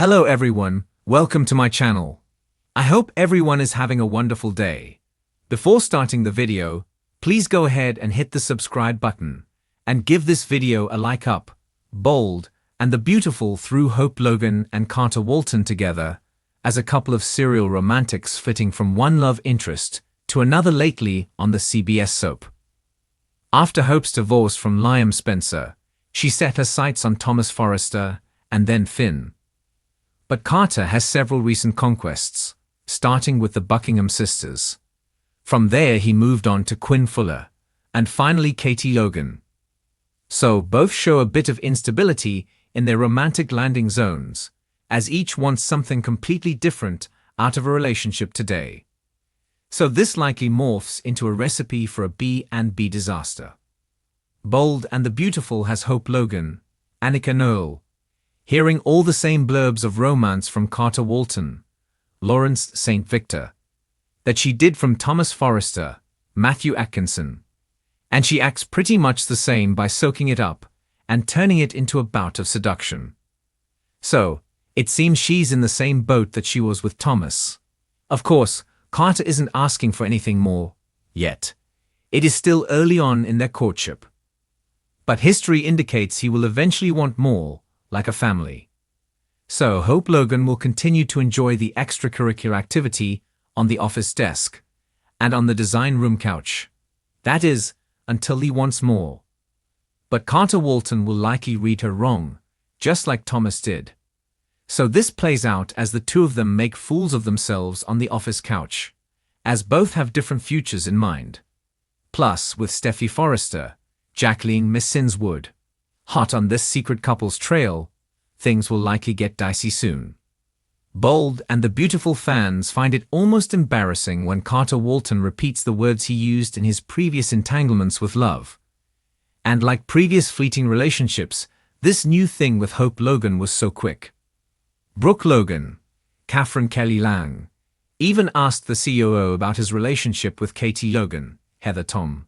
Hello everyone, welcome to my channel. I hope everyone is having a wonderful day. Before starting the video, please go ahead and hit the subscribe button and give this video a like up. Bold and the Beautiful threw Hope Logan and Carter Walton together as a couple of serial romantics flitting from one love interest to another lately on the CBS soap. After Hope's divorce from Liam Spencer, she set her sights on Thomas Forrester and then Finn. But Carter has several recent conquests, starting with the Buckingham sisters. From there he moved on to Quinn Fuller, and finally Katie Logan. So both show a bit of instability in their romantic landing zones, as each wants something completely different out of a relationship today. So this likely morphs into a recipe for a B&B disaster. Bold and the Beautiful has Hope Logan, Annika Noel, hearing all the same blurbs of romance from Carter Walton, Lawrence St. Victor, that she did from Thomas Forrester, Matthew Atkinson, and she acts pretty much the same by soaking it up and turning it into a bout of seduction. So, it seems she's in the same boat that she was with Thomas. Of course, Carter isn't asking for anything more, yet. It is still early on in their courtship. But history indicates he will eventually want more, like a family. So Hope Logan will continue to enjoy the extracurricular activity on the office desk and on the design room couch. That is, until he wants more. But Carter Walton will likely read her wrong, just like Thomas did. So this plays out as the two of them make fools of themselves on the office couch, as both have different futures in mind. Plus, with Steffi Forrester, Jacqueline Miss Sinswood, hot on this secret couple's trail, things will likely get dicey soon. Bold and the Beautiful fans find it almost embarrassing when Carter Walton repeats the words he used in his previous entanglements with love. And like previous fleeting relationships, this new thing with Hope Logan was so quick. Brooke Logan, Catherine Kelly Lang, even asked the COO about his relationship with Katie Logan, Heather Tom.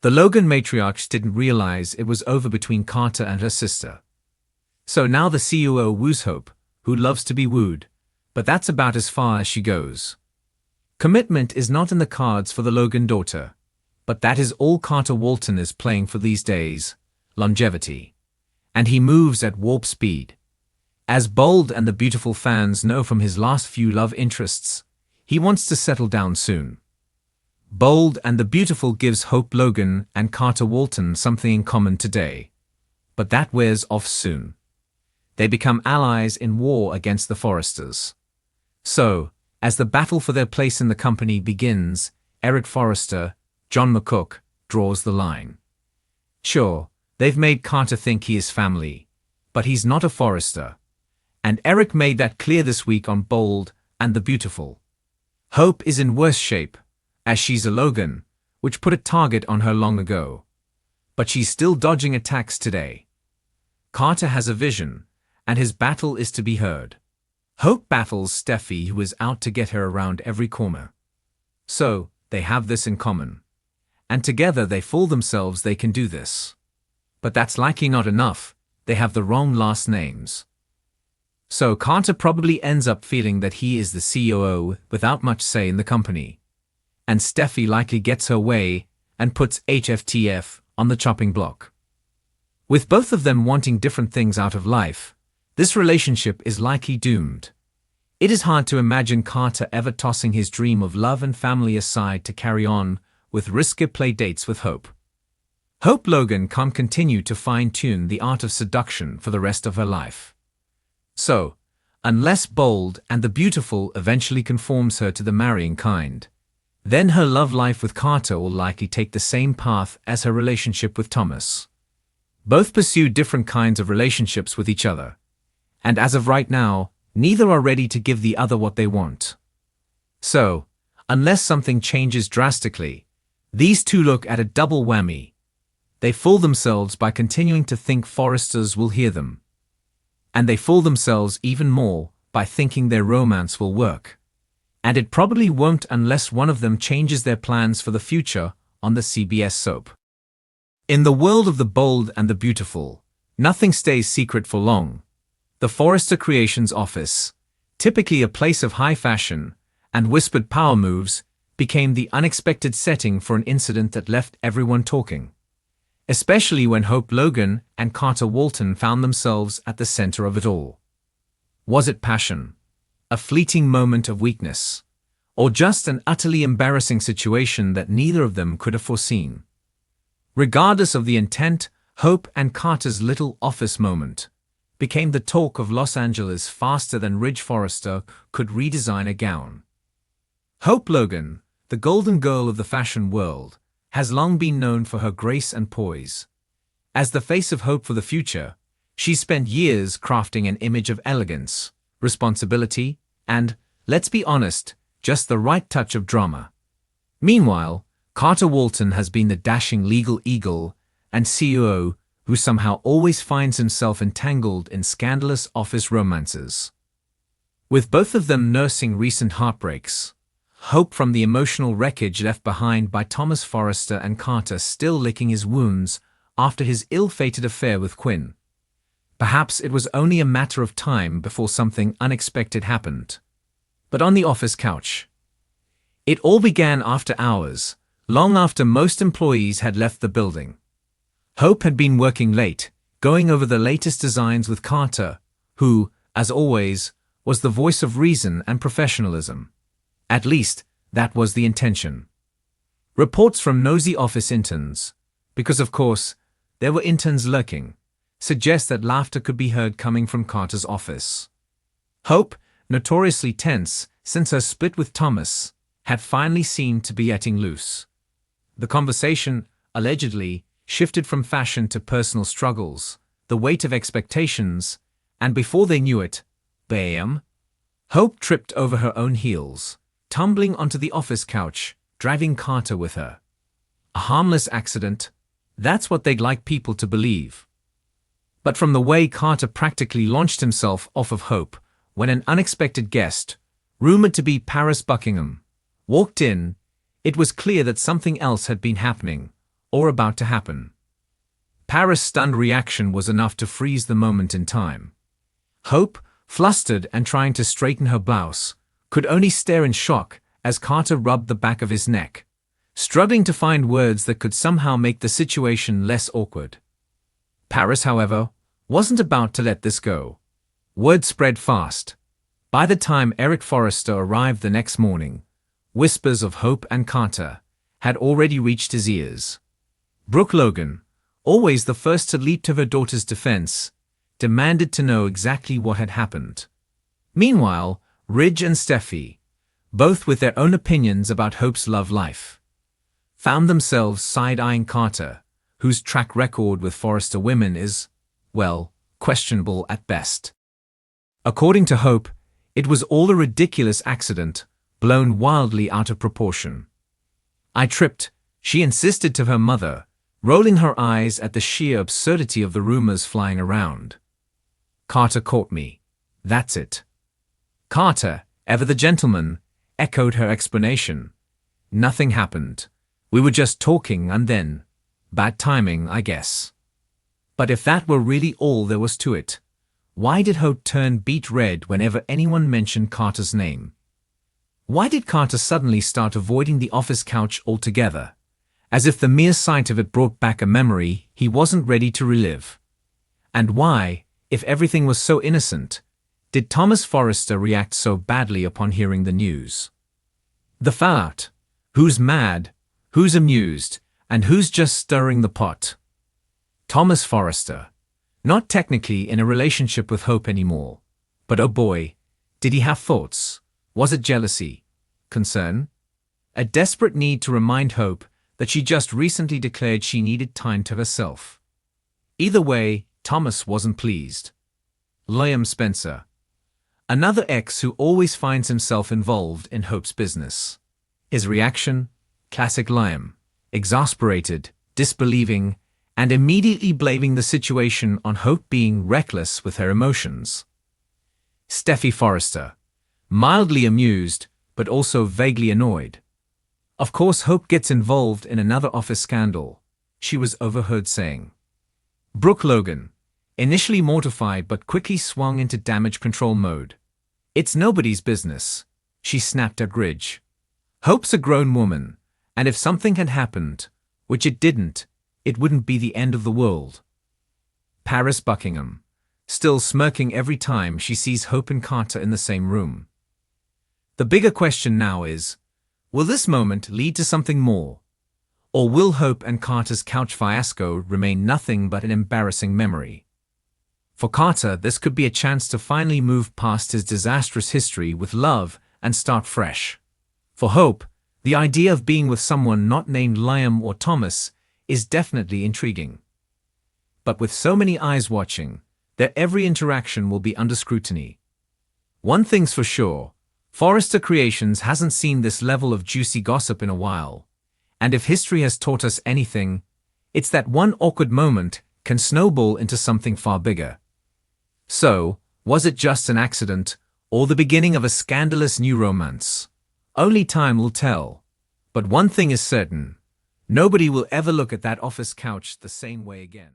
The Logan matriarchs didn't realize it was over between Carter and her sister. So now the COO woos Hope, who loves to be wooed, but that's about as far as she goes. Commitment is not in the cards for the Logan daughter, but that is all Carter Walton is playing for these days, longevity. And he moves at warp speed. As Bold and the Beautiful fans know from his last few love interests, he wants to settle down soon. Bold and the Beautiful gives Hope Logan and Carter Walton something in common today. But that wears off soon. They become allies in war against the Forresters. So, as the battle for their place in the company begins, Eric Forrester, John McCook, draws the line. Sure, they've made Carter think he is family, but he's not a Forrester. And Eric made that clear this week on Bold and the Beautiful. Hope is in worse shape, as she's a Logan, which put a target on her long ago. But she's still dodging attacks today. Carter has a vision, and his battle is to be heard. Hope battles Steffi, who is out to get her around every corner. So, they have this in common. And together they fool themselves they can do this. But that's likely not enough, they have the wrong last names. So Carter probably ends up feeling that he is the COO without much say in the company. And Steffi likely gets her way and puts HFTF on the chopping block. With both of them wanting different things out of life, this relationship is likely doomed. It is hard to imagine Carter ever tossing his dream of love and family aside to carry on with risky play dates with Hope. Hope Logan can't continue to fine-tune the art of seduction for the rest of her life. So, unless Bold and the Beautiful eventually conforms her to the marrying kind, then her love life with Carter will likely take the same path as her relationship with Thomas. Both pursue different kinds of relationships with each other, and as of right now, neither are ready to give the other what they want. So, unless something changes drastically, these two look at a double whammy. They fool themselves by continuing to think Forresters will hear them. And they fool themselves even more by thinking their romance will work. And it probably won't unless one of them changes their plans for the future on the CBS soap. In the world of the Bold and the Beautiful, nothing stays secret for long. The Forrester Creations office, typically a place of high fashion and whispered power moves, became the unexpected setting for an incident that left everyone talking. Especially when Hope Logan and Carter Walton found themselves at the center of it all. Was it passion? A fleeting moment of weakness? Or just an utterly embarrassing situation that neither of them could have foreseen? Regardless of the intent, Hope and Carter's little office moment became the talk of Los Angeles faster than Ridge Forrester could redesign a gown. Hope Logan, the golden girl of the fashion world, has long been known for her grace and poise. As the face of hope for the future, she spent years crafting an image of elegance, responsibility, and, let's be honest, just the right touch of drama. Meanwhile, Carter Walton has been the dashing legal eagle and CEO who somehow always finds himself entangled in scandalous office romances. With both of them nursing recent heartbreaks, Hope from the emotional wreckage left behind by Thomas Forrester and Carter still licking his wounds after his ill-fated affair with Quinn. Perhaps it was only a matter of time before something unexpected happened. But on the office couch, it all began after hours, long after most employees had left the building. Hope had been working late, going over the latest designs with Carter, who, as always, was the voice of reason and professionalism. At least, that was the intention. Reports from nosy office interns, because of course, there were interns lurking, suggest that laughter could be heard coming from Carter's office. Hope, notoriously tense since her split with Thomas, had finally seemed to be letting loose. The conversation, allegedly, shifted from fashion to personal struggles, the weight of expectations, and before they knew it, bam! Hope tripped over her own heels, tumbling onto the office couch, dragging Carter with her. A harmless accident, that's what they'd like people to believe. But from the way Carter practically launched himself off of Hope when an unexpected guest, rumored to be Paris Buckingham, walked in, it was clear that something else had been happening, or about to happen. Paris' stunned reaction was enough to freeze the moment in time. Hope, flustered and trying to straighten her blouse, could only stare in shock as Carter rubbed the back of his neck, struggling to find words that could somehow make the situation less awkward. Paris, however, wasn't about to let this go. Word spread fast. By the time Eric Forrester arrived the next morning, whispers of Hope and Carter had already reached his ears. Brooke Logan, always the first to leap to her daughter's defense, demanded to know exactly what had happened. Meanwhile, Ridge and Steffi, both with their own opinions about Hope's love life, found themselves side-eyeing Carter, whose track record with Forrester women is, well, questionable at best. According to Hope, it was all a ridiculous accident, blown wildly out of proportion. I tripped, she insisted to her mother, rolling her eyes at the sheer absurdity of the rumors flying around. Carter caught me. That's it. Carter, ever the gentleman, echoed her explanation. Nothing happened. We were just talking and then, bad timing, I guess. But if that were really all there was to it, why did Hope turn beet red whenever anyone mentioned Carter's name? Why did Carter suddenly start avoiding the office couch altogether, as if the mere sight of it brought back a memory he wasn't ready to relive? And why, if everything was so innocent, did Thomas Forrester react so badly upon hearing the news? The fact, who's mad, who's amused, and who's just stirring the pot? Thomas Forrester, not technically in a relationship with Hope anymore, but oh boy, did he have thoughts? Was it jealousy? Concern? A desperate need to remind Hope that she just recently declared she needed time to herself. Either way, Thomas wasn't pleased. Liam Spencer, another ex who always finds himself involved in Hope's business. His reaction? Classic Liam, exasperated, disbelieving, and immediately blaming the situation on Hope being reckless with her emotions. Steffi Forrester, mildly amused, but also vaguely annoyed. Of course, Hope gets involved in another office scandal, she was overheard saying. Brooke Logan, initially mortified but quickly swung into damage control mode. "It's nobody's business," she snapped at Ridge. "Hope's a grown woman, and if something had happened, which it didn't, it wouldn't be the end of the world." Paris Buckingham, still smirking every time she sees Hope and Carter in the same room. The bigger question now is, will this moment lead to something more? Or will Hope and Carter's couch fiasco remain nothing but an embarrassing memory? For Carter, this could be a chance to finally move past his disastrous history with love and start fresh. For Hope, the idea of being with someone not named Liam or Thomas is definitely intriguing. But with so many eyes watching, their every interaction will be under scrutiny. One thing's for sure, Forrester Creations hasn't seen this level of juicy gossip in a while. And if history has taught us anything, it's that one awkward moment can snowball into something far bigger. So, was it just an accident, or the beginning of a scandalous new romance? Only time will tell. But one thing is certain, nobody will ever look at that office couch the same way again.